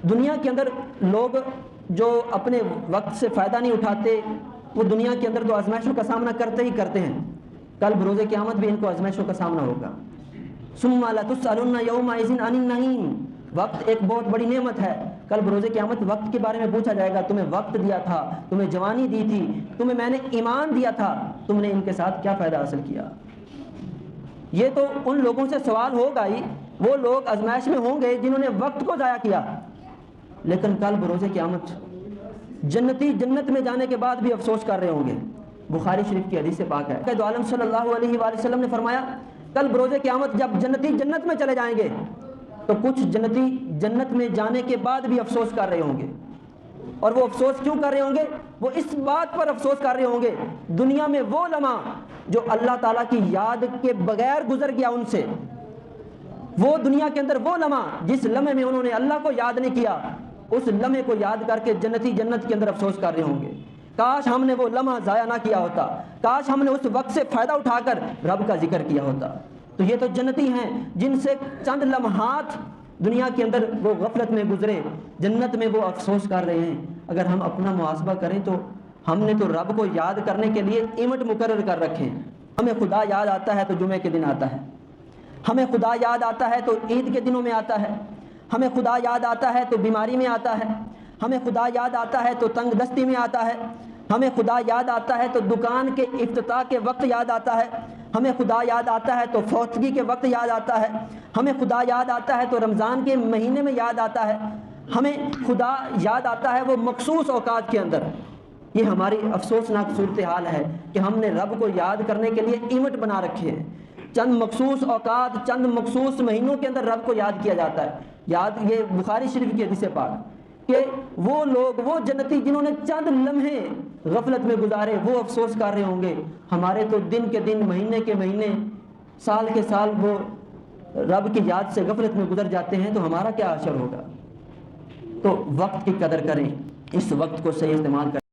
دنیا کے اندر لوگ جو اپنے وقت سے فائدہ نہیں اٹھاتے وہ دنیا کے اندر تو آزمائشوں کا سامنا کرتے ہی کرتے ہیں، کل بروز قیامت بھی ان کو آزمائشوں کا سامنا ہوگا۔ ثم لتسألن یومئذ عن النعیم، وقت ایک بہت بڑی نعمت ہے، کل بروز قیامت وقت کے بارے میں پوچھا جائے گا، تمہیں وقت دیا تھا، تمہیں جوانی دی تھی، تمہیں میں نے ایمان دیا تھا، تم نے ان کے ساتھ کیا فائدہ حاصل کیا؟ یہ تو ان لوگوں سے سوال ہوگا ہی، وہ لوگ آزمائش میں ہوں گے جنہوں نے وقت کو ضائع کیا، لیکن کل بروز قیامت جنتی جنت میں جانے کے بعد بھی افسوس کر رہے ہوں گے۔ بخاری شریف کی حدیث پاک ہے کہ دو عالم صلی اللہ علیہ وآلہ وسلم نے فرمایا کل بروز قیامت جب جنتی جنت میں چلے جائیں گے تو کچھ جنتی جنت میں جانے کے بعد بھی افسوس کر رہے ہوں گے، اور وہ افسوس کیوں کر رہے ہوں گے؟ وہ اس بات پر افسوس کر رہے ہوں گے دنیا میں وہ لمحہ جو اللہ تعالیٰ کی یاد کے بغیر گزر گیا ان سے، وہ دنیا کے اندر وہ لمحہ جس لمحے میں انہوں نے اللہ کو یاد نہیں کیا، اس لمحے کو یاد کر کے جنتی جنت کے اندر افسوس کر رہے ہوں گے، کاش ہم نے وہ لمحہ ضائع نہ کیا ہوتا، کاش ہم نے اس وقت سے فائدہ اٹھا کر رب کا ذکر کیا ہوتا۔ تو یہ تو جنتی ہیں جن سے چند لمحات دنیا کے اندر وہ غفلت میں گزرے، جنت میں وہ افسوس کر رہے ہیں۔ اگر ہم اپنا محاسبہ کریں تو ہم نے تو رب کو یاد کرنے کے لیے ایونٹ مقرر کر رکھے ہیں۔ ہمیں خدا یاد آتا ہے تو جمعے کے دن آتا ہے، ہمیں خدا یاد آتا ہے تو عید کے دنوں میں آتا ہے، ہمیں خدا یاد آتا ہے تو بیماری میں آتا ہے، ہمیں خدا یاد آتا ہے تو تنگ دستی میں آتا ہے، ہمیں خدا یاد آتا ہے تو دکان کے افتتاح کے وقت یاد آتا ہے، ہمیں خدا یاد آتا ہے تو فوتگی کے وقت یاد آتا ہے، ہمیں خدا یاد آتا ہے تو رمضان کے مہینے میں یاد آتا ہے، ہمیں خدا یاد آتا ہے وہ مخصوص اوقات کے اندر۔ یہ ہماری افسوسناک صورتحال ہے کہ ہم نے رب کو یاد کرنے کے لیے ایونٹ بنا رکھے ہیں، چند مخصوص اوقات چند مخصوص مہینوں کے اندر رب کو یاد کیا جاتا ہے۔ یہ بخاری شریف کی حدیث پاک کہ وہ لوگ وہ جنتی جنہوں نے چند لمحے غفلت میں گزارے وہ افسوس کر رہے ہوں گے، ہمارے تو دن کے دن مہینے کے مہینے سال کے سال وہ رب کی یاد سے غفلت میں گزر جاتے ہیں، تو ہمارا کیا اثر ہوگا؟ تو وقت کی قدر کریں، اس وقت کو صحیح استعمال کریں۔